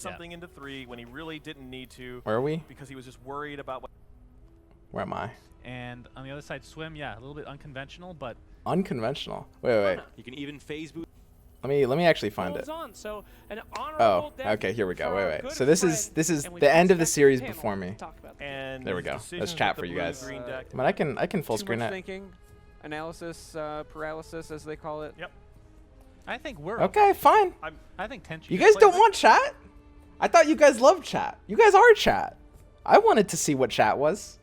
something into 3 when he really didn't need to. Where are we? Because he was just worried about what. Where am I? And on the other side, swim, yeah, a little bit unconventional, but Unconventional. Wait. You can even phase boost. Let me actually find it. On, so an honorable Oh, okay. Here we go. for our Wait. good So this is and we the end of the expect series panel before to me. talk about that. And There we his go. Let's decisions chat with for the you blue guys. green deck. But I can full Too screen much it. thinking, analysis, paralysis, as they call it. Yep. I think we're Okay, fine. I think Tenchi. You could guys play don't with- want chat? I thought you guys loved chat. You guys are chat. I wanted to see what chat was.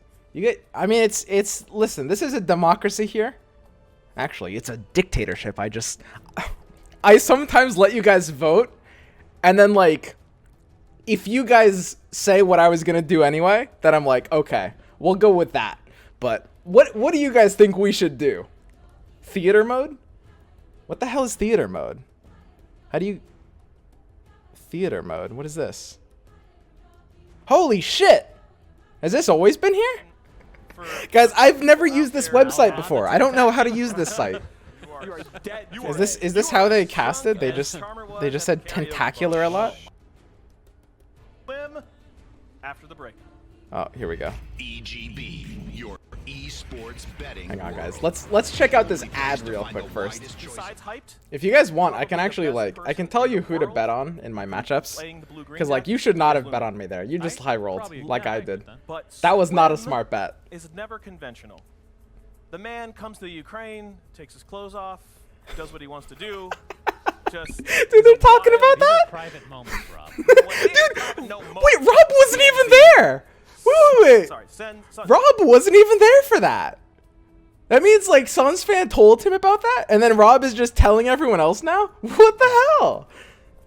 I mean, it's. Listen, this is a democracy here. Actually, it's a dictatorship. I sometimes let you guys vote, and then like, if you guys say what I was gonna do anyway, then I'm like, okay, we'll go with that. But what do you guys think we should do? Theater mode? What the hell is theater mode? How do you... Theater mode? What is this? Holy shit! Has this always been here? Guys, I've never used this website before. I don't know how to use this site. You are dead. Is this how they casted? They just said tentacular a lot? Swim after the break. Oh, here we go. EGB, your esports betting. Hang on, guys. Let's check out this ad real quick first. Besides hyped, If you guys want, I can actually I can tell you who to bet on in my matchups. playing the blue green Because like you should not have bet on me there. You just high rolled Probably- like yeah, I I get did. that. but That was not a swim smart bet. is never conventional. The man comes to the Ukraine, takes his clothes off, does what he wants to do. Just Dude, they're talking about These are that? private moments, Rob. Dude, wait, Rob wasn't even there. Wait. Sorry, send. Rob wasn't even there for that. That means like Suns fan told him about that, and then Rob is just telling everyone else now. What the hell,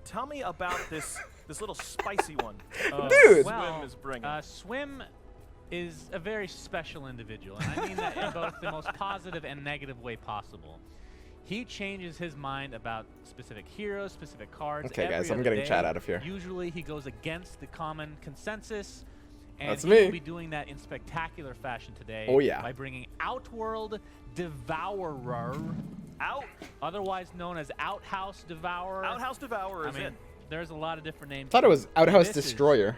Tell me about this little spicy one. dude? Swim is bringing. Swim is a very special individual, and I mean that in both the most positive and negative way possible. He changes his mind about specific heroes, specific cards. Okay, every guys, I'm other getting day. chat out of here. Usually he goes against the common consensus, and That's he me. will be doing that in spectacular fashion today. Oh, yeah. By bringing Outworld Devourer, otherwise known as Outhouse Devourer. Outhouse Devourer is I mean, in. there's a lot of different names. I thought it was Outhouse This is Destroyer.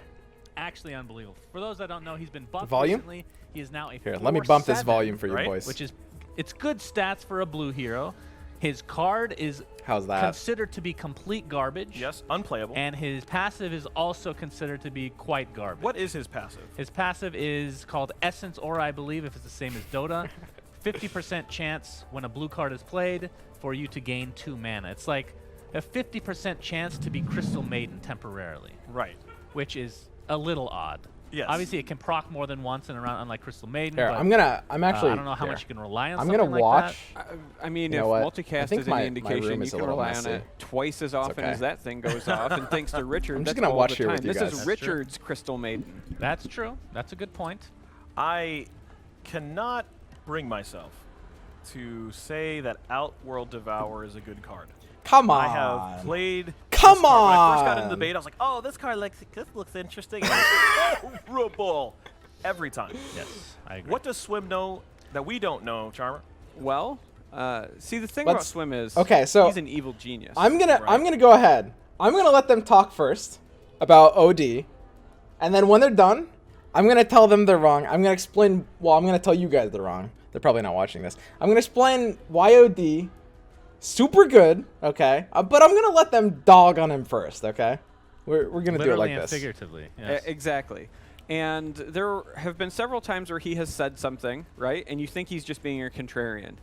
Actually unbelievable. For those that don't know, he's been buffed Volume? recently. He is now a Here, let me bump this 4/7, volume for you right? boys. which is it's good stats for a blue hero. His card is How's that? considered to be complete garbage. Yes, unplayable. And his passive is also considered to be quite garbage. What is his passive? His passive is called Essence Aura, I believe, if it's the same as Dota. 50% chance when a blue card is played for you to gain 2 mana. It's like a 50% chance to be Crystal Maiden temporarily, Right. which is a little odd. Yes. Obviously, it can proc more than once in a round, unlike Crystal Maiden. Here, but, I'm actually. I don't know how here. much you can rely on I'm something gonna like watch. that. I mean, You if know what? I multicast think is my- any my room indication, you is a can little rely on messy. it twice as often okay. as that thing goes off. And thanks to Richard, I'm just that's gonna all watch the here time. with you This guys. is That's true. Richard's Crystal Maiden. That's true. That's a good point. I cannot bring myself to say that Outworld Devourer is a good card. Come on. I have played. Come this card. When I first got into the on. debate, I was like, "Oh, this card looks interesting." And it's horrible every time. Yes, I agree. What does Swim know that we don't know, Charmer? Well, see, the thing about Let's- Swim is okay, so he's an evil genius. I'm gonna Right. go ahead. I'm gonna let them talk first about OD, and then when they're done, I'm gonna tell them they're wrong. I'm gonna explain. Well, I'm gonna tell you guys they're wrong. They're probably not watching this. I'm gonna explain why OD super good. Okay, but I'm gonna let them dog on him first. Okay, we're gonna do it Literally like and this. figuratively. Yes. Exactly. And there have been several times where he has said something, right? And you think he's just being a contrarian.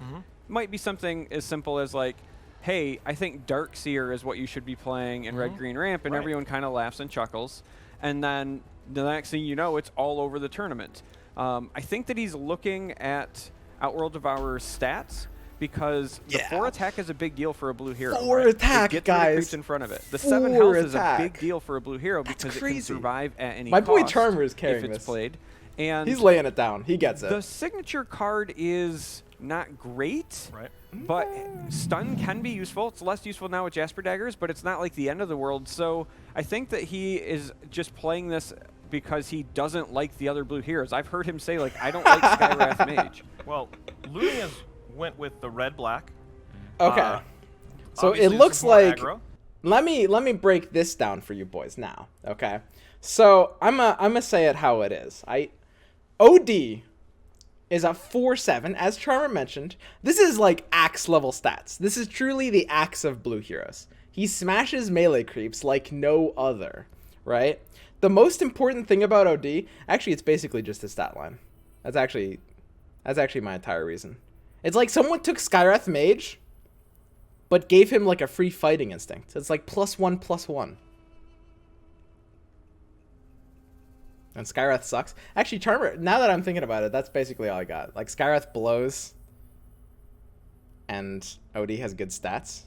Might be something as simple as like, hey, I think Darkseer is what you should be playing in Red-Green Ramp, and Right. everyone kind of laughs and chuckles. And then the next thing you know, it's all over the tournament. I think that he's looking at Outworld Devourer's stats because the 4 attack is a big deal for a blue hero. 4 right? attack, It gets rid of guys. creeps in front of it. The 7 4 health is a attack. big deal for a blue hero That's because it crazy. can survive at any My boy cost Charmer is carrying if it's this. played. And He's laying it down. He gets the it. signature card is not great, Right. but stun can be useful. It's less useful now with Jasper Daggers, but it's not like the end of the world. So I think that he is just playing this because he doesn't like the other blue heroes. I've heard him say, like, I don't like Skywrath Mage. Well, Lumia's went with the red-black. Okay. So it Obviously, this looks is more like aggro. let me break this down for you boys now, okay? So I'm gonna say it how it is. OD is a 4/7, as Charmer mentioned. This is like axe level stats. This is truly the axe of blue heroes. He smashes melee creeps like no other, right? The most important thing about OD, actually, it's basically just his stat line. That's actually my entire reason. It's like someone took Skywrath Mage, but gave him like a free fighting instinct. It's like +1/+1. And Skywrath sucks. Actually, Charmer, now that I'm thinking about it, that's basically all I got. Like, Skywrath blows, and OD has good stats.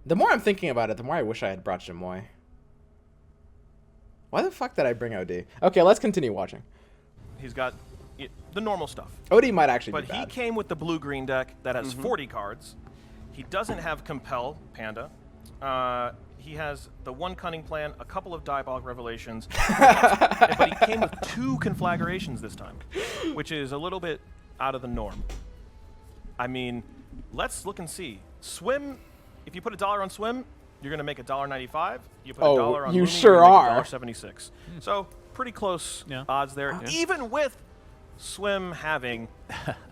The more I'm thinking about it, the more I wish I had brought Jamoy. Why the fuck did I bring OD? Okay, let's continue watching. He's got the normal stuff. OD might actually But be bad. he came with the blue-green deck that has 40 cards. He doesn't have Compel, Panda. He has the one Cunning Plan, a couple of Diabolic Revelations, but he came with 2 Conflagrations this time, which is a little bit out of the norm. I mean, let's look and see. Swim, if you put $1 on Swim, you're going to make $1.95. You put $1 on you Lumi, sure you're gonna are. make $1.76. So pretty close odds there, Yeah. even with Swim having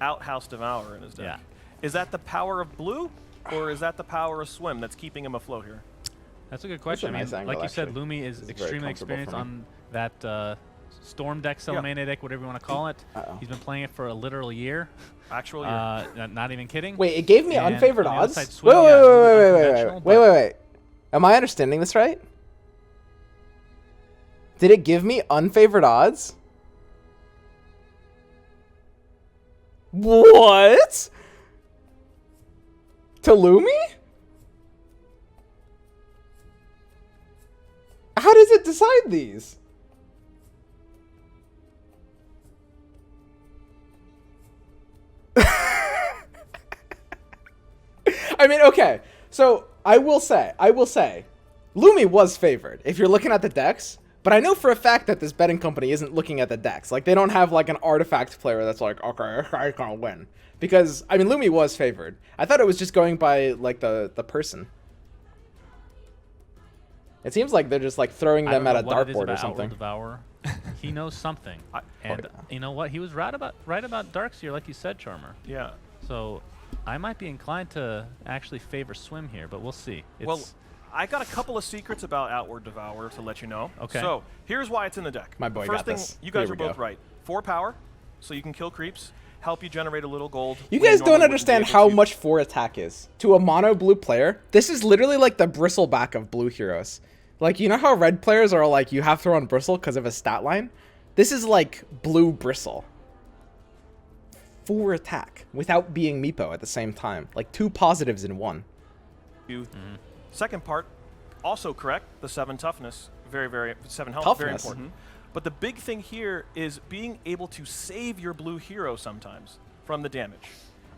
Outhouse Devour in his deck. Yeah. Is that the power of blue, or is that the power of Swim that's keeping him afloat here? That's a good question. nice I mean, angle, like you said, actually. Lumi is This is very extremely comfortable experienced for me. on that Storm deck, Salamena deck, whatever you want to call it. Uh-oh. He's been playing it for a literal year. Actual year. Not even kidding. Wait, it gave me And unfavored on the other odds? side, Swim, yeah, unconventional, but- Wait. Am I understanding this right? Did it give me unfavored odds? What? To Lumi? How does it decide these? I mean, okay. So I will say, Lumi was favored if you're looking at the decks. But I know for a fact that this betting company isn't looking at the decks. Like, they don't have like an artifact player that's like, okay, I can't win. Because I mean, Lumi was favored. I thought it was just going by like the person. It seems like they're just like throwing them at a dartboard or something. Devour. He knows something, and you know what? He was right about Darkseer, like you said, Charmer. Yeah. So I might be inclined to actually favor Swim here, but we'll see. Well, I got a couple of secrets about Outward Devour to let you know. Okay. So here's why it's in the deck. My boy First got thing, this. you guys Here are we both go. right. 4 power, so you can kill creeps, help you generate a little gold. You when guys normally don't wouldn't be understand able how to. much 4 attack is. To a mono blue player, this is literally like the bristleback of blue heroes. Like, you know how red players are like, you have to run bristle because of a stat line? This is like blue bristle. 4 attack without being Meepo at the same time. Like 2 positives in 1. Second part, also correct. The 7 toughness, very, very 7 health, very Toughness. important. But the big thing here is being able to save your blue hero sometimes from the damage.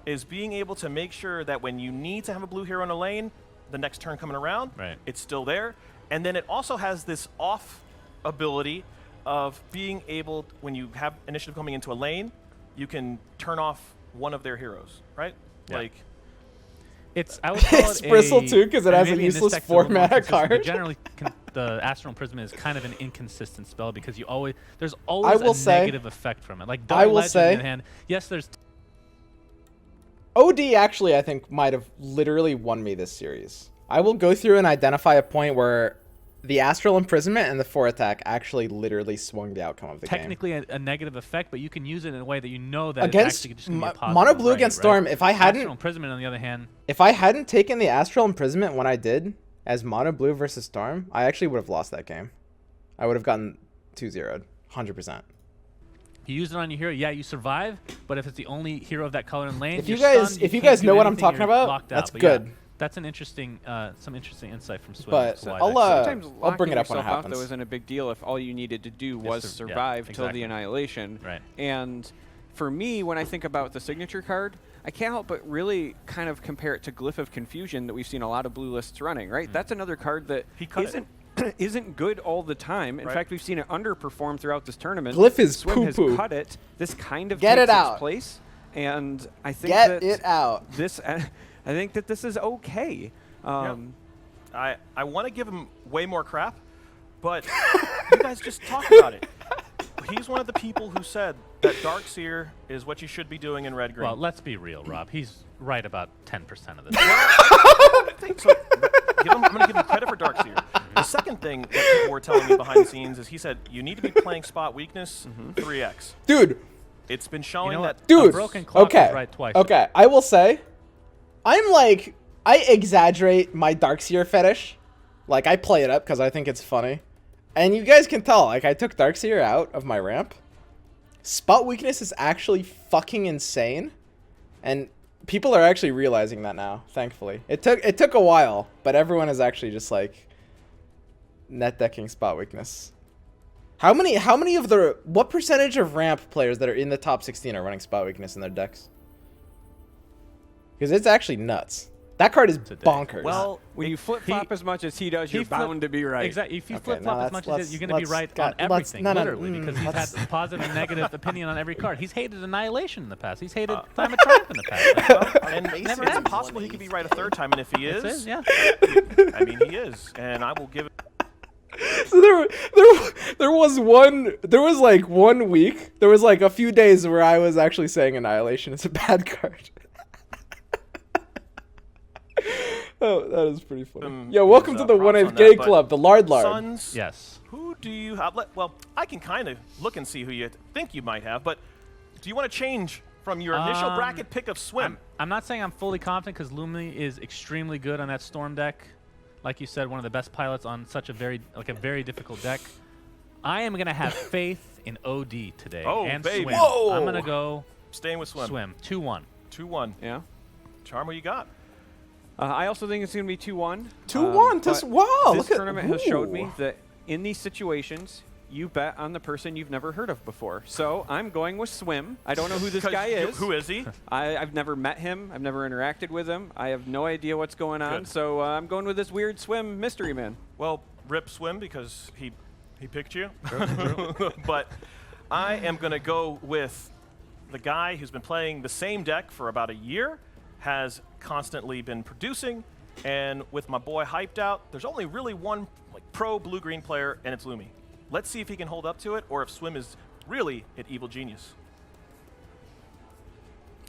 Is being able to make sure that when you need to have a blue hero in a lane, the next turn coming around, it's still there. And then it also has this off ability of being able, when you have initiative coming into a lane, you can turn off one of their heroes, right? Yeah. Like, I would call It's it bristle a- too, 'cause it and has a maybe in this useless deck it's a little 4 more mana consistent, but card. Generally, the Astral Imprisonment is kind of an inconsistent spell because there's always will a say- negative effect from it. Like I Double will Legend, say- on the other hand, yes, there's OD actually, I think, might have literally won me this series. I will go through and identify a point where the Astral Imprisonment and the 4 attack actually literally swung the outcome of the game. technically a negative effect, but you can use it in a way that you know that Against it's actually just going to be a positive. Mono Blue right, against right? Storm, if I hadn't Astral Imprisonment, on the other hand, If I hadn't taken the Astral Imprisonment when I did, as Mono Blue versus Storm, I actually would have lost that game. I would have gotten 2-0'd, 100%. you use it on your hero, yeah, you survive, but if it's the only hero of that color in lane, If you you're guys- stunned, if you can't guys do know what I'm anything, talking you're about, locked out. that's But yeah, good. that's an interesting, some interesting insight from Swim. But so why I'll, that's- Sometimes I'll bring locking it up when it yourself out, happens. though, isn't a big deal if all you needed to do was yeah, survive till exactly. the annihilation. Right. And for me, when I think about the signature card, I can't help but really kind of compare it to Glyph of Confusion that we've seen a lot of blue lists running, right? That's another card that He cut it. isn't good all the time. In Right. fact, we've seen it underperform throughout this tournament. Glyph is Swim poo-poo. has cut it. This kind of Get takes it its out. place. And I think Get that it out. this I think that this is okay. I want to give him way more crap, but you guys just talk about it. He's one of the people who said that Darkseer is what you should be doing in red green. Well, let's be real, Rob. He's right about 10% of this. So I'm going to give him credit for Darkseer. The second thing that people were telling me behind the scenes is he said you need to be playing spot weakness 3x. Dude. It's been showing You know that. what? Dude. A broken clock Okay. is right twice. Okay. I will say, I exaggerate my Darkseer fetish. Like, I play it up because I think it's funny. And you guys can tell, like, I took Darkseer out of my ramp. Spot weakness is actually fucking insane. And people are actually realizing that now, thankfully. It took a while, but everyone is actually just, like, net decking spot weakness. What percentage of ramp players that are in the top 16 are running spot weakness in their decks? Because it's actually nuts. That card is bonkers. Well, When you flip-flop as much as he does, you're bound to be right. Exactly. If you Okay, flip-flop no, as much let's- as it, you're going to be right on everything, literally, because he's had a positive and negative opinion on every card. He's hated Annihilation in the past. He's hated Time of Triumph in the past. and it's impossible he could be right a third time, and if he That's is, it, yeah. I mean, he is, and I will give it. So there was like 1 week. There was like a few days where I was actually saying Annihilation is a bad card. Oh, that is pretty funny. Yeah, welcome to the props 1/8 on Gay that, but Club, the Lard. Sons, Yes. who do you have? Well, I can kind of look and see who you think you might have, but do you want to change from your initial bracket pick of Swim? I'm not saying I'm fully confident because Lumi is extremely good on that Storm deck. Like you said, one of the best pilots on such a very difficult deck. I am going to have faith in OD today. Oh, and baby. Swim. Whoa. I'm going to go Staying with Swim. 2-1. 2-1. Yeah. Charm, what you got? I also think it's going to be 2-1. 2-1. But Wow, this look at tournament has showed me ooh. that in these situations, you bet on the person you've never heard of before. So I'm going with Swim. I don't know who this guy is. Who is he? I've never met him. I've never interacted with him. I have no idea what's going on. Good. So I'm going with this weird Swim mystery man. Well, rip Swim because he picked you. But I am going to go with the guy who's been playing the same deck for about a year, has constantly been producing, and with my boy hyped out, there's only really one pro blue-green player, and it's Lumi. Let's see if he can hold up to it, or if Swim is really an evil genius.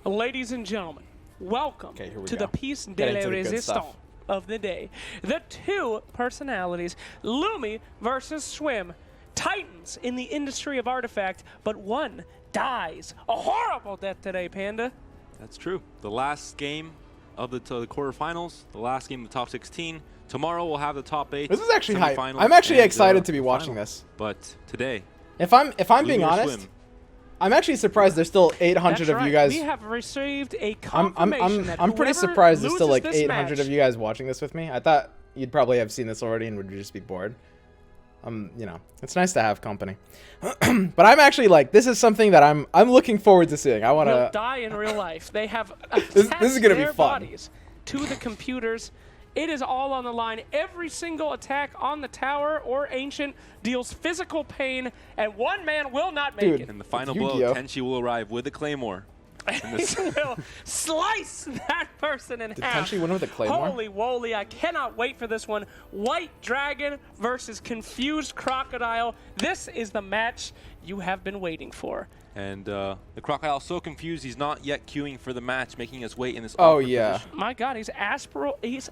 Ladies and gentlemen, welcome Okay, here we to go. the piece Get de into la the good resistance stuff. of the day. The two personalities, Lumi versus Swim, titans in the industry of Artifact, but one dies a horrible death today, Panda. That's true. The last game of the quarterfinals, the last game of the top 16. Tomorrow we'll have the top 8. This is actually hype. semifinals, I'm actually and, excited to be the watching final. this. But today, If I'm being Lumi or honest, Swim? I'm actually surprised there's still 800 That's of right. you guys. We have received a I'm confirmation that I'm pretty whoever surprised there's still loses like this 800 match- of you guys watching this with me. I thought you'd probably have seen this already and would just be bored. You know, it's nice to have company. But I'm actually like, this is something that I'm looking forward to seeing. I want will to. die in real life. They have This is attached gonna be their fun. bodies to the computers. It is all on the line. Every single attack on the tower or ancient deals physical pain, and one man will not make Dude. it. in the final It's blow, Yu-Gi-Oh. Tenchi will arrive with a Claymore. And this- He will slice that person in Did half. Tenchi win with a Claymore? Holy woly, I cannot wait for this one. White Dragon versus Confused Crocodile. This is the match you have been waiting for. And the Crocodile's so confused, he's not yet queuing for the match, making us wait in this Oh awkward yeah. position. My God, he's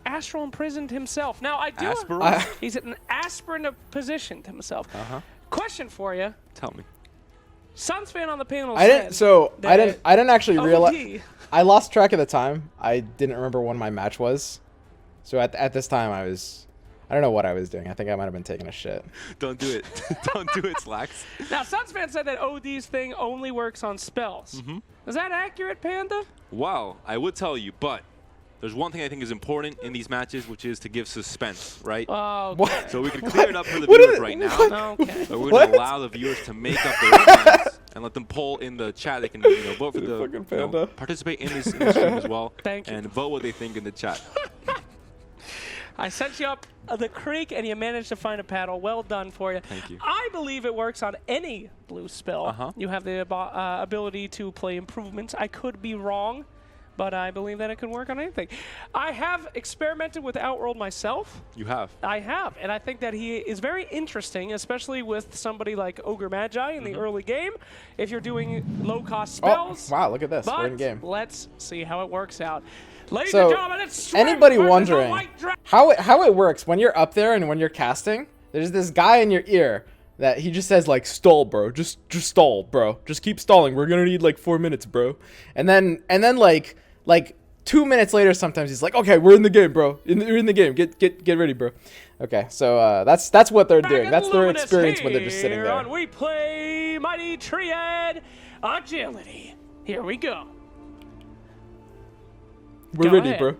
astral imprisoned himself. Now I do. Aspiral? He's in an aspirin positioned himself. Question for you. Tell me. Suns fan on the panel I didn't. said So I that didn't actually OD realize. I lost track of the time. I didn't remember when my match was. So at this time I don't know what I was doing. I think I might have been taking a shit. Don't do it. Don't do it, Slacks. Now, Suns fan said that OD's thing only works on spells. Mm-hmm. Is that accurate, Panda? Well, I would tell you, but there's one thing I think is important in these matches, which is to give suspense, right? Oh, What? So we can clear it up for the What is viewers it? right now. okay. But we're What? going to allow the viewers to make up their own minds and let them poll in the chat. They can vote for the Fucking Panda. participate in this stream as well. Thank you. And vote what they think in the chat. I sent you up the creek, and you managed to find a paddle. Well done for you. Thank you. I believe it works on any blue spell. Uh-huh. You have the ability to play improvements. I could be wrong, but I believe that it could work on anything. I have experimented with Outworld myself. You have. I have, and I think that he is very interesting, especially with somebody like Ogre Magi in the early game, if you're doing low-cost spells. Oh, wow, look at this. But We're in game. let's see how it works out. Ladies So, and gentlemen, it's Swim anybody versus the wondering White Dragon. how it works when you're up there and when you're casting, there's this guy in your ear that he just says like, stall, bro. Just stall, bro. Just keep stalling. We're gonna need like 4 minutes, bro. And then like 2 minutes later, sometimes he's like, okay, we're in the game, bro. We're in the game. Get ready, bro. Okay, so that's what they're doing. That's their Luminous experience when they're just sitting here there. on We Play Mighty Triad Agility. Here we go. We're Go ready, ahead. bro.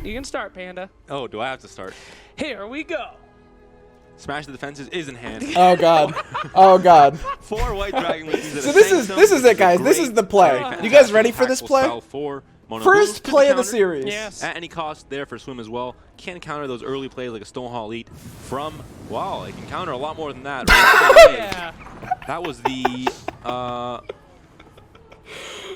You can start, Panda. Oh, do I have to start? Here we go. Smash the Defenses is in hand. Oh god. Oh god. 4 White Dragon Legions. So this is it, guys. This is the play. You guys ready for this play? First play of the series. Yes. At any cost, there for Swim as well. Can counter those early plays like a Stonehall Elite from, wow, it can counter a lot more than that. Yeah. That was the,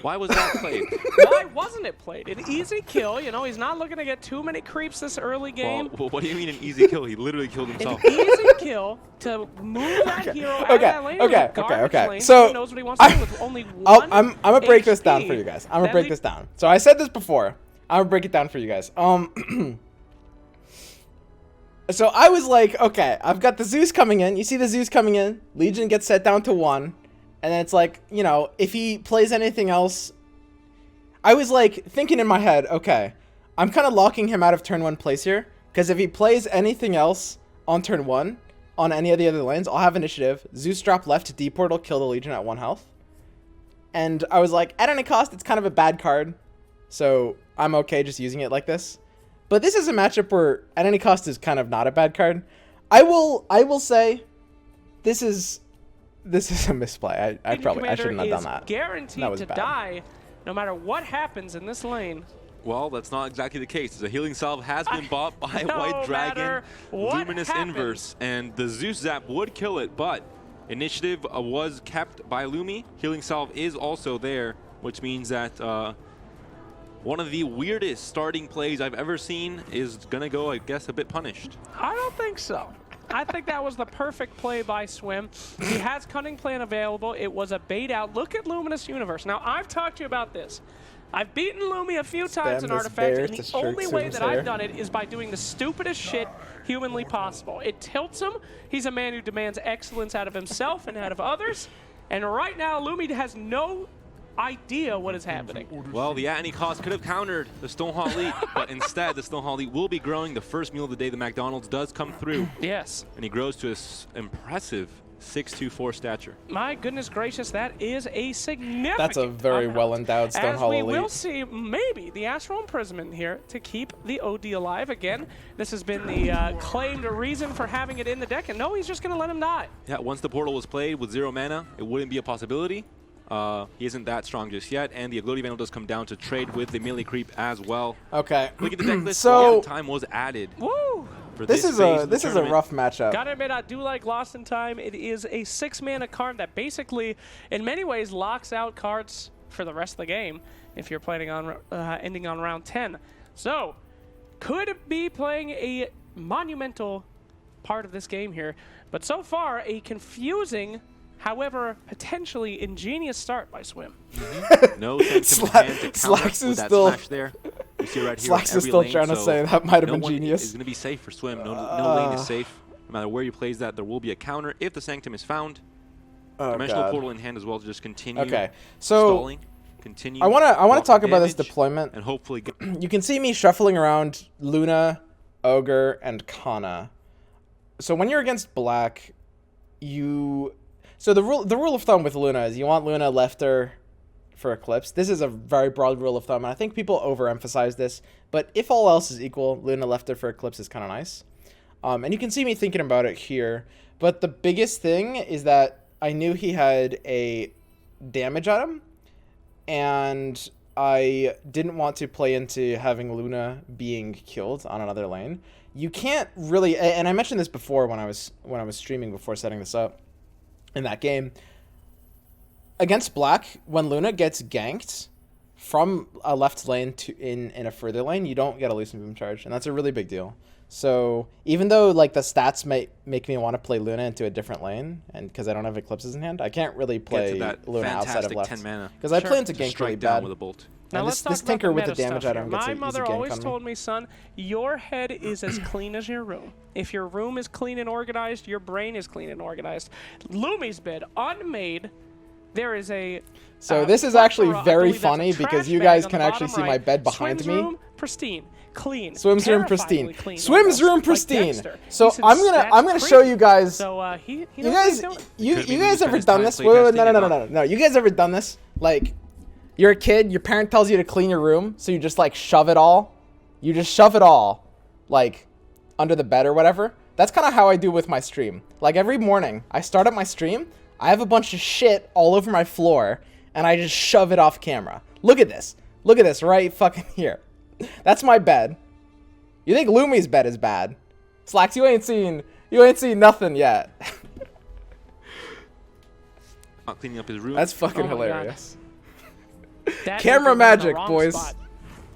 why was that played? Why wasn't it played? An easy kill. You know, he's not looking to get too many creeps this early game. Well, what do you mean an easy kill? He literally killed himself. An easy kill to move that hero out of that lane. Okay. Lane. So He knows what he wants to do with only I'm one gonna break this down HP. for you guys. I'm gonna Then break the- this down. So I said this before. I'm gonna break it down for you guys. So I was like, okay, I've got the Zeus coming in. You see the Zeus coming in. Legion gets set down to 1. And then it's like, you know, if he plays anything else, I was like thinking in my head, okay, I'm kind of locking him out of turn 1 place here. Because if he plays anything else on turn 1, on any of the other lanes, I'll have initiative. Zeus drop left, D portal, kill the Legion at 1 health. And I was like, at any cost, it's kind of a bad card. So I'm okay just using it like this. But this is a matchup where at any cost is kind of not a bad card. I will say this is a misplay. I shouldn't have done that. Guaranteed That was to bad. die no matter what happens in this lane. Well, that's not exactly the case. The healing salve has been bought by no White Dragon, matter what Luminous happens. Inverse, and the Zeus Zap would kill it, but initiative was kept by Lumi. Healing salve is also there, which means that one of the weirdest starting plays I've ever seen is going to go, I guess, a bit punished. I don't think so. I think that was the perfect play by Swim. He has Cunning Plan available. It was a bait out. Look at Luminous Universe. Now, I've talked to you about this. I've beaten Lumi a few times in this Artifact, bear and to the shirk only way Swim's that hair. I've done it is by doing the stupidest shit humanly possible. It tilts him. He's a man who demands excellence out of himself and out of others. And right now, Lumi has no idea what is happening. Well, the at any cost could have countered the Stonehall Elite, but instead the Stonehall Elite will be growing. The first meal of the day, the McDonald's, does come through, Yes. and he grows to his impressive 6'2" stature. My goodness gracious, that is a significant That's a very amount. well-endowed As Stonehall we will Elite. see, maybe the Astral Imprisonment here to keep the OD alive again. This has been the claimed reason for having it in the deck, and no, he's just going to let him die. Yeah, once the portal was played with 0 mana, it wouldn't be a possibility. He isn't that strong just yet, and the Agility Vandal does come down to trade with the melee creep as well. Okay. Look at the deck list. So- Lost in Time was added Woo! for This this is phase a of the this is a tournament. rough matchup. Gotta admit, I do like Lost in Time. It is a 6-mana card that basically, in many ways, locks out cards for the rest of the game if you're planning on ending on round 10. So, could be playing a monumental part of this game here. But so far, a confusing, however, potentially ingenious start by Swim. No Sanctum in hand to counter Slacks with is that still- smash there. You see right here Slacks on is every still lane, trying to so say that might have no been one genius. is going to be safe for Swim. No lane is safe. No matter where you plays that, there will be a counter if the Sanctum is found. Oh, Dimensional God. Portal in hand as well to just continue Okay. So stalling. Continue I want to blocking talk about this damage, deployment. and hopefully get You can see me shuffling around Luna, Ogre, and Kana. So when you're against black, so the rule of thumb with Luna is you want Luna lefter for Eclipse. This is a very broad rule of thumb, and I think people overemphasize this. But if all else is equal, Luna lefter for Eclipse is kind of nice. And you can see me thinking about it here. But the biggest thing is that I knew he had a damage item, and I didn't want to play into having Luna being killed on another lane. You can't really, and I mentioned this before when I was streaming before setting this up in that game. Against black, when Luna gets ganked from a left lane to in a further lane, you don't get a Lucent Boom charge, and that's a really big deal. So even though like the stats might make me want to play Luna into a different lane, and because I don't have Eclipses in hand, I can't really play that Luna outside of fantastic left 10 mana. because I Sure. plan to To gank strike really down bad. with a bolt. Now And let's this talk about Tinker the with the meta damage stuff item here. gets My an easy mother gank always on me. told me, son, your head is as clean as your room. If your room is clean and organized, your brain is clean and organized. Lumi's bed, unmade. There is a. So this is actually plethora, I very believe that's a funny because trash you bag guys on can the actually bottom see my right. bed behind Swims me. room, pristine, clean. Swims room terrifyingly pristine. clean, Swims almost, room like pristine. Dexter. So He said, I'm "That's gonna show creepy." you guys. So he You knows what guys, he's doing. you Could be guys Lumi's ever best done time this? play Wait, testing no. and not- You guys ever done this? Like, you're a kid, your parent tells you to clean your room, so you just like shove it all. You just shove it all, like, under the bed or whatever. That's kind of how I do with my stream. Like every morning, I start up my stream, I have a bunch of shit all over my floor, and I just shove it off camera. Look at this. Look at this right fucking here. That's my bed. You think Lumi's bed is bad? Slacks, you ain't seen nothing yet. Not cleaning up his room. That's fucking Oh my God. hilarious. That Camera Ogre was in the magic, wrong boys. spot.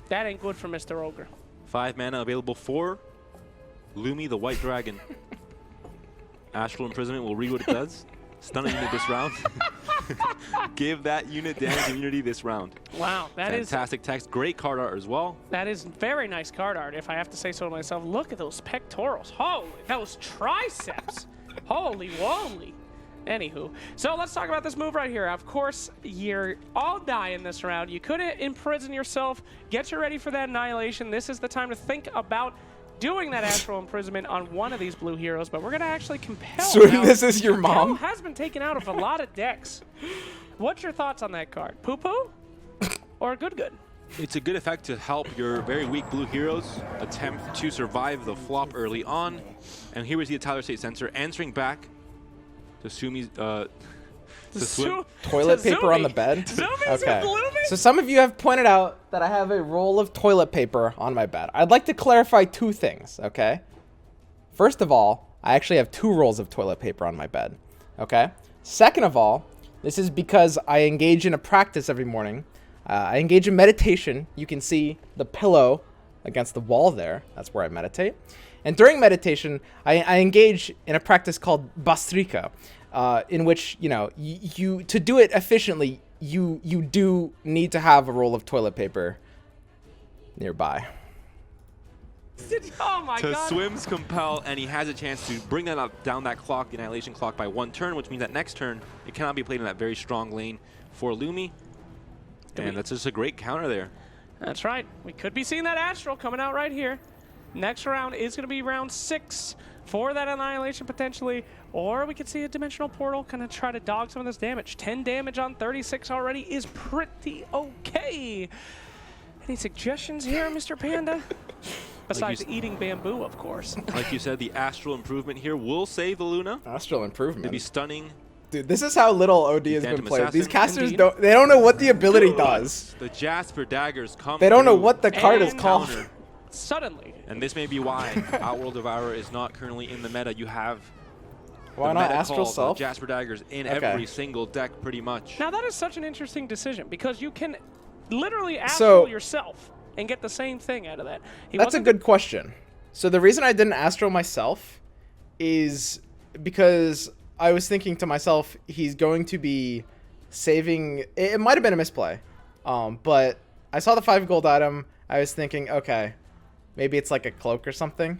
That ain't good for Mr. Ogre. 5 mana available for Lumi the White Dragon. Astral Imprisonment will read what it does. Stun a unit this round. Give that unit damage immunity this round. Wow, that is Fantastic text. Great card art as well. very nice card art, if I have to say so myself. Look at those pectorals. Holy, those triceps. Holy woly. Anywho, so let's talk about this move right here. Of course, you're all dying this round. You couldn't imprison yourself. Get you ready for that annihilation. This is the time to think about doing that astral imprisonment on one of these blue heroes, but we're going to actually compel. So now. this is your Compel mom? has been taken out of a lot of decks. What's your thoughts on that card? Poo-poo? Or good? It's a good effect to help your very weak blue heroes attempt to survive the flop early on. And here we see the Tyler State Sensor answering back to Sumi's to swim. Toilet paper on the bed? Zumi's Okay. with Lumi? So some of you have pointed out that I have a roll of toilet paper on my bed. I'd like to clarify two things, okay? First of all, I actually have 2 rolls of toilet paper on my bed, okay? Second of all, this is because I engage in a practice every morning. I engage in meditation. You can see the pillow against the wall there. That's where I meditate. And during meditation, I engage in a practice called Bastrika, in which, you know, you to do it efficiently, you do need to have a roll of toilet paper nearby. Oh my To god. Swim's compel, and he has a chance to bring that up down that clock, the annihilation clock, by 1 turn, which means that next turn it cannot be played in that very strong lane for Lumi. And that's just a great counter there. That's right. We could be seeing that Astral coming out right here. Next round is going to be round 6 for that annihilation potentially. Or we could see a dimensional portal kind of try to dog some of this damage. 10 damage on 36 already is pretty okay. Any suggestions here, Mr. Panda? Besides eating bamboo, of course. Like you said, the astral improvement here will save the Luna. Astral improvement. Maybe stunning. Dude, this is how little OD has been Phantom played. These Assassin. casters Indeed. don't know what the ability does. The Jasper daggers come They don't know through what the card is And called. counter. Suddenly. And this may be why Outworld Devourer is not currently in the meta. You have Why the not meta Astral call, the Self? Jasper daggers in Okay. every single deck pretty much. Now that is such an interesting decision because you can literally So- Astral yourself and get the same thing out of that. He That's a wasn't good question. So the reason I didn't Astral myself is because I was thinking to myself, he's going to be saving. It might have been a misplay, but I saw the 5 gold item. I was thinking, okay, maybe it's like a cloak or something,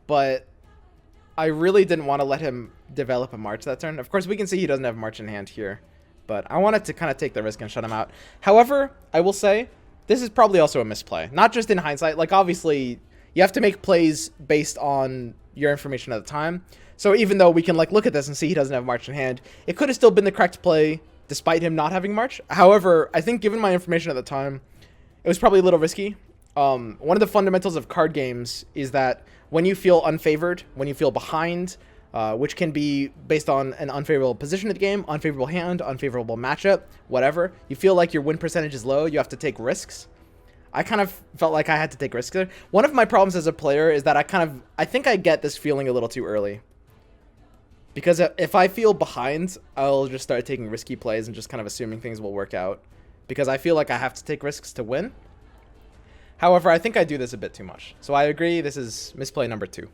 but I really didn't want to let him develop a March that turn. Of course, we can see he doesn't have March in hand here, but I wanted to kind of take the risk and shut him out. However, I will say this is probably also a misplay, not just in hindsight. Like, obviously, you have to make plays based on your information at the time. So even though we can like look at this and see he doesn't have March in hand, it could have still been the correct play despite him not having March. However, I think given my information at the time, it was probably a little risky. One of the fundamentals of card games is that when you feel unfavored, when you feel behind, which can be based on an unfavorable position of the game, unfavorable hand, unfavorable matchup, whatever, you feel like your win percentage is low, you have to take risks. I kind of felt like I had to take risks there. One of my problems as a player is that I think I get this feeling a little too early. Because if I feel behind, I'll just start taking risky plays and just kind of assuming things will work out. because I feel like I have to take risks to win. However, I think I do this a bit too much. So I agree, this is misplay number 2.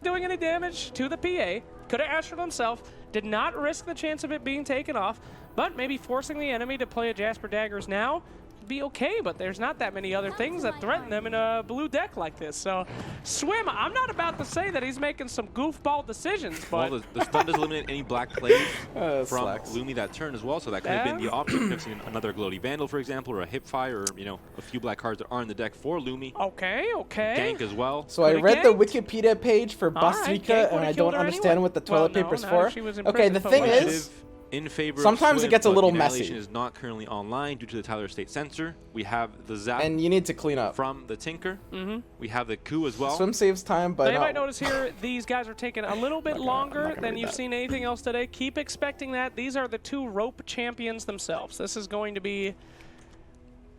Doing any damage to the PA, could have Astral himself, did not risk the chance of it being taken off, but maybe forcing the enemy to play a Jasper Daggers now would be okay, but there's not that many other things that threaten them in a blue deck like this. So, Swim, I'm not about to say that he's making some goofball decisions, but... Well, the stun does eliminate any black plays from slacks. Lumi that turn as well, so that could have been the option. Could have seen another Gloaty Vandal, for example, or a Hipfire, or, you know, a few black cards that are in the deck for Lumi. Okay. Gank as well. So I Could've read the ganked. Wikipedia page for All right, Bastrika, Gank and would've I killed don't her understand anyway. what the toilet Well, paper's no, for. she was in Okay, prison the for thing what? is, Initiative in favor sometimes of it gets a Swim, little but Annihilation messy. is not currently online due to the Tyler State censor. We have the Zap and you need to clean up. from the Tinker. We have the Coup as well. Swim saves time, but Now you not- might notice here, these guys are taking a little bit I'm not longer gonna than read you've that. seen anything else today. Keep expecting that. These are the 2 rope champions themselves. This is going to be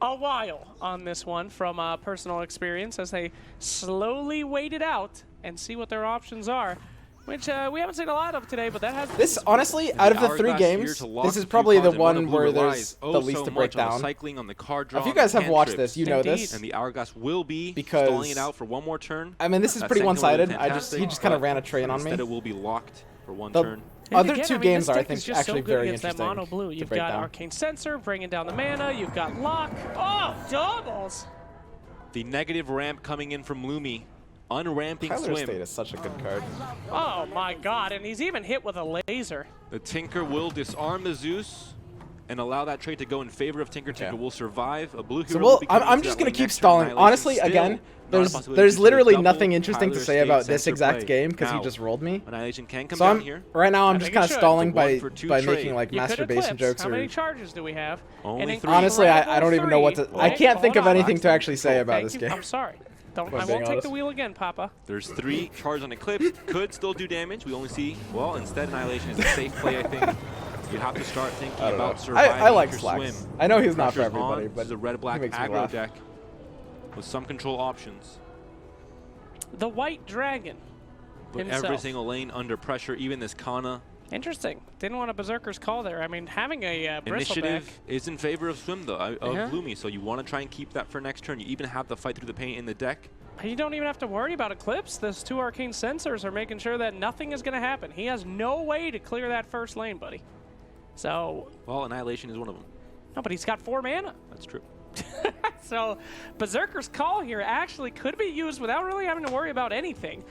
a while on this one from personal experience as they slowly wait it out and see what their options are, which we haven't seen a lot of today, but that has This, honestly, out of the 3 Hourglass here games, to lock this a is few probably the cards, and one Mono Blue where there's relies the least so to break much on the down. cycling, on the card draw, If you on the guys have watched cantrips. this, you know this. And the Hourglass will be Because- stalling it out for one more turn. I mean, this is That pretty second one one-sided. was He just fantastic, kind of but ran a train on me. Instead, it will be locked for one The turn. And other again, 2 I mean, games this are, I deck is think, just actually so good very against interesting that mono blue. to You've break got down. Arcane Sensor bringing down the mana. You've got Lock. Oh, doubles! The negative ramp coming in from Lumi. Unramping Tyler State Swim. is such a good card. Oh my God! And he's even hit with a laser. The Tinker will disarm the Zeus and allow that trade to go in favor of Tinker. Tinker will survive. A blue hero So will be coming I'm into just that gonna lane keep next turn. stalling. Annihilation Honestly, still again, not a possibility there's to literally double nothing interesting to Tyler say State about this center exact play. game because he Now, just rolled me. Annihilation can come So down here. right now I'm I just think kind it of should. stalling It's a by 1-for-2 by trade. making like You could masturbation eclipse. jokes How or many charges do we have? Only An 3. honestly I incredible don't even know what to. 3. I can't think of Hold on. anything to actually say about Thank this you. game. I'm sorry. I'm I being won't take honest. the wheel again, Papa. There's 3 charges on Eclipse. Could still do damage. We only see, well, instead Annihilation is a safe play, I think. You have to start thinking I don't about know. surviving I like your Slacks. swim. I know he's not for Pressure's everybody, on. but This is a red-black he makes me aggro laugh. deck with some control options. The White Dragon But himself. every single lane under pressure, even this Kana. Interesting. Didn't want a Berserker's Call there. I mean, having a Bristleback. Initiative is in favor of Swim, though, of Uh-huh. Lumi, so you want to try and keep that for next turn. You even have the fight through the paint in the deck. You don't even have to worry about Eclipse. Those 2 Arcane Sensors are making sure that nothing is going to happen. He has no way to clear that first lane, buddy. So, Well, Annihilation is one of them. no, but he's got 4 mana. That's true. So, Berserker's Call here actually could be used without really having to worry about anything.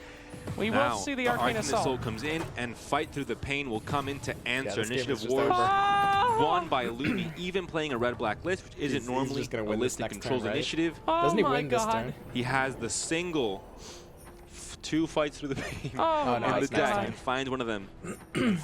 We Now, will see the Arcane Assault. Assault comes in, and Fight Through the Pain will come in to answer. this game is Initiative just War over. won by Lumi, even playing a red-black list, which isn't He's normally just gonna a win list this that next controls turn, right? initiative. Oh Doesn't he my win this God. turn? He has the single 2 Fights Through the Pain Oh, no, my in the it's next deck God. and finds one of them.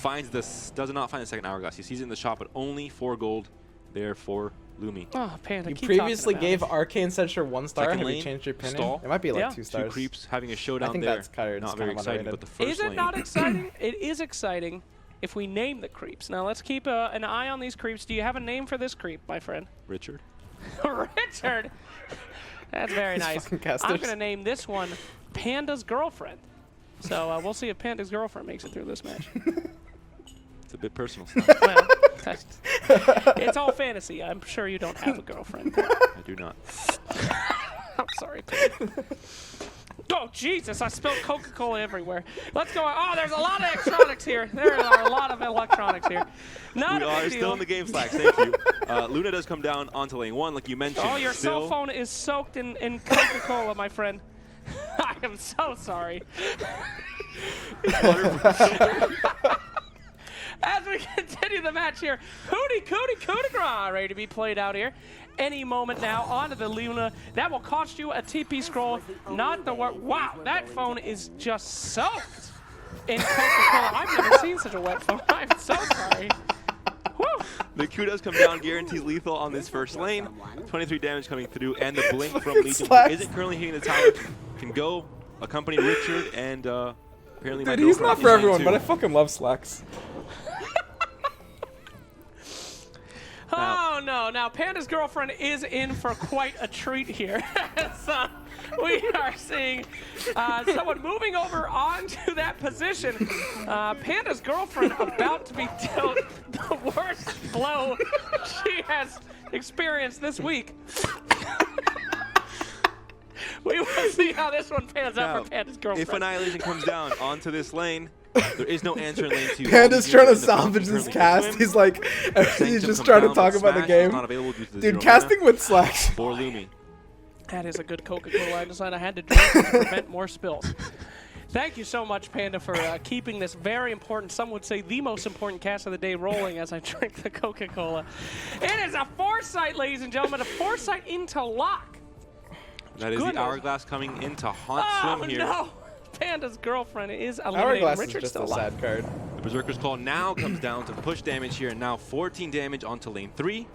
Finds this, does not find the second Hourglass. He sees it in the shop, but only 4 gold there for Lumi. Oh, Panda, You keep previously talking gave about it. Arcane Censure 1 star. Second Have you lane, changed your opinion? stall. It might be like Yeah. 2 2 stars. creeps having a showdown I think there. that's kind of Not very exciting, but the first Is it lane. not exciting? It is exciting if we name the creeps. Now, let's keep an eye on these creeps. Do you have a name for this creep, my friend? Richard? Richard. That's very These nice. fucking I'm casters. going to name this one Panda's Girlfriend. So we'll see if Panda's Girlfriend makes it through this match. It's a bit personal stuff. Well, it's all fantasy. I'm sure you don't have a girlfriend. I do not. I'm sorry, Panda. Oh, Jesus, I spilled Coca-Cola everywhere. Let's go. Oh, there's a lot of electronics here. There are a lot of electronics here. Not We a are big still deal. in the game, Slacks. Thank you. Luna does come down onto lane 1, like you mentioned. Oh, your still. cell phone is soaked in Coca-Cola, my friend. I am so sorry. As we continue the match here, Hootie Cootie Coup de Grace ready to be played out here. Any moment now onto the Luna. That will cost you a TP scroll. Not the word. Wow, that phone is just soaked in Coca-Cola. I've never seen such a wet phone. I'm so sorry. Woo. The Q does come down, guarantees lethal on this first lane. 23 damage coming through, and the blink from Fucking Legion, who Slacks. isn't currently hitting the tower, can go accompany Richard, and apparently my Dude, he's girlfriend not is for lane everyone, 2. but I fucking love Slacks. Oh no, now Panda's Girlfriend is in for quite a treat here. So we are seeing someone moving over onto that position. Panda's Girlfriend about to be dealt the worst blow she has experienced this week. We will see how this one pans out for Panda's girlfriend. If Annihilation comes down onto this lane, there is no answer in lane 2. Panda's trying to salvage this cast. He's like, he's just trying to talk about the game. Dude, casting with slacks. For Lumi. That is a good Coca-Cola. I decided I had to drink to prevent more spills. Thank you so much, Panda, for keeping this very important, some would say the most important cast of the day rolling as I drink the Coca-Cola. It is a foresight, ladies and gentlemen, a foresight into lock. That is the Hourglass coming in to haunt Swim here. No! Panda's girlfriend is eliminating. Hourglass Richard's is just still a sad card. The Berserker's Call now comes down to push damage here, and now 14 damage onto lane 3.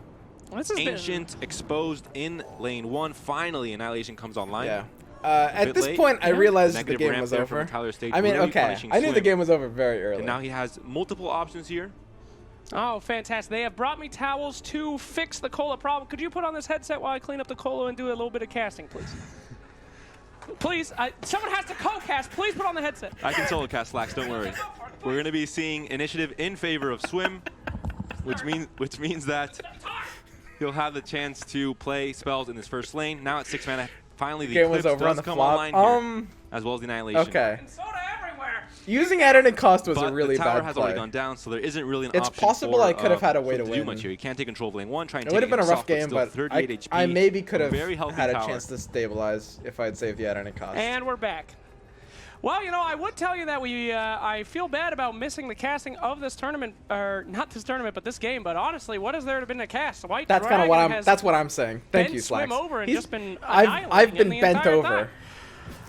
This has Ancient exposed in lane 1. Finally, Annihilation comes online. Yeah. At this point, I realized the game was over. I mean, okay, I knew the game was over very early. And now he has multiple options here. Oh, fantastic. They have brought me towels to fix the cola problem. Could you put on this headset while I clean up the cola and do a little bit of casting, please? Please, someone has to co-cast. Please put on the headset. I can solo cast Slacks, don't worry. We're going to be seeing initiative in favor of Swim, which means that he'll have the chance to play spells in his first lane. Now at 6 mana, finally the game was Eclipse over on does the come flop. online here, as well as the Annihilation. Okay. And soda everywhere. Using editing cost was But a really the tower bad has play. already gone down, so there isn't really an It's option possible for, I could have had a way Swim to do win. much here. You can't take control of lane 1, try and It would take have been a rough himself, game, still but 38 HP, I maybe could have very healthy had a tower. chance to stabilize if I'd saved the editing cost. And we're back. Well, you know, I would tell you that I feel bad about missing the casting of this tournament, or not this tournament, but this game. But honestly, what has there been to cast? White That's kind of Dragon what I'm saying. Thank bent you, Swim Slacks. over and just been I've been annihilating him the bent entire over. time.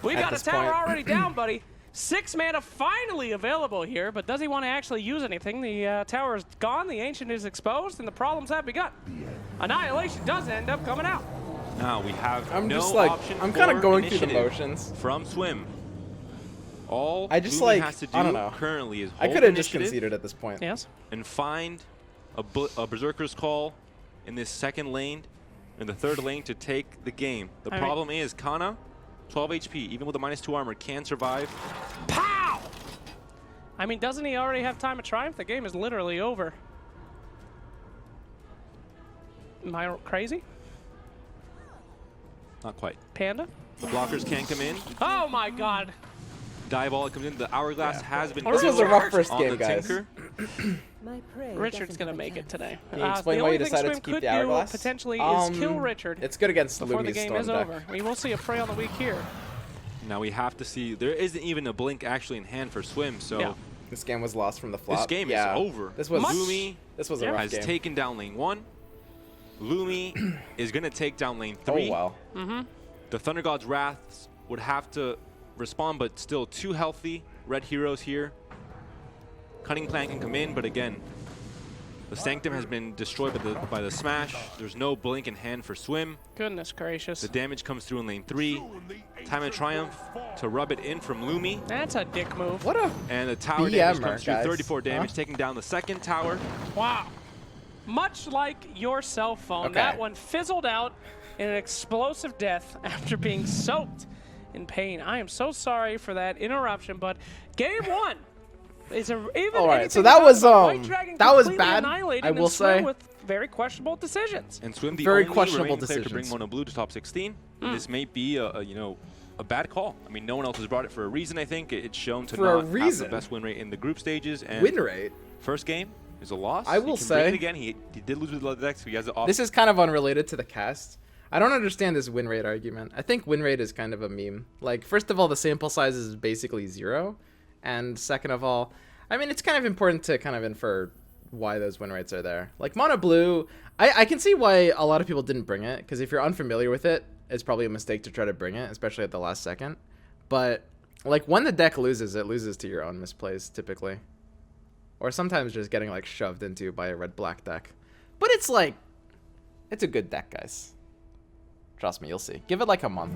We've at got a this tower point. already down, buddy. 6 mana finally available here, but does he want to actually use anything? The tower is gone, the Ancient is exposed, and the problems have begun. Annihilation does end up coming out. Now we have I'm no just like, option I'm kind of for going through the initiative motions. from Swim. All I just Lumi like, has to do I don't know. currently is I hold could have just initiative conceded at this point. Yes. and find a Berserker's Call in this second lane and the third lane to take the game. The problem is Kana, 12 HP, even with a -2 armor, can survive. Pow! I mean, doesn't he already have Time of Triumph? The game is literally over. Am I crazy? Not quite. Panda? The blockers can come in. Oh my god. Diabolic comes in. The Hourglass has been This was a killed rough first on game, the guys. Tinker. Richard's going to make it today. Can you explain why you decided to keep the Hourglass? Potentially is kill Richard It's good against before the Lumi's game Storm is deck. over. We will see a Prey on the Week here. Now we have to see. There isn't even a blink actually in hand for Swim, so Yeah. This game was lost from the flop. this game yeah. is over. This was Lumi This was a Yeah. rough has game. taken down lane 1. Lumi is going to take down lane 3. Oh well. The Thunder God's Wraths would have to respond, but still 2 healthy red heroes here. Cunning Plan can come in, but again, the Sanctum has been destroyed by the smash. There's no blink in hand for Swim. Goodness gracious. The damage comes through in lane 3. Time of Triumph to rub it in from Lumi. That's a dick move. What a And the tower BMer, damage comes through, guys. 34 damage, Huh? taking down the second tower. Wow. Much like your cell phone, Okay. that one fizzled out in an explosive death after being soaked in pain. I am so sorry for that interruption, but game 1 is even. All right, anything so that but was, White Dragon that was completely bad, annihilated I and will Swim say. with very questionable decisions. And Swim, the Very only questionable remaining player to bring decisions. Mono Blue to top 16. This may be a bad call. I mean, no one else has brought it for a reason. I think it's shown to For a not have reason? the best win rate in the group stages. And win rate. first game is a loss. I will he can say- bring it again. He did lose with the deck, so he has it off. This is kind of unrelated to the cast. I don't understand this win rate argument. I think win rate is kind of a meme. Like, first of all, the sample size is basically 0. And second of all, I mean, it's kind of important to kind of infer why those win rates are there. Like, Mono Blue, I can see why a lot of people didn't bring it, because if you're unfamiliar with it, it's probably a mistake to try to bring it, especially at the last second. But, like, when the deck loses, it loses to your own misplays, typically. Or sometimes just getting, like, shoved into by a red-black deck. But it's, like, it's a good deck, guys. Trust me, you'll see. Give it, like, a month.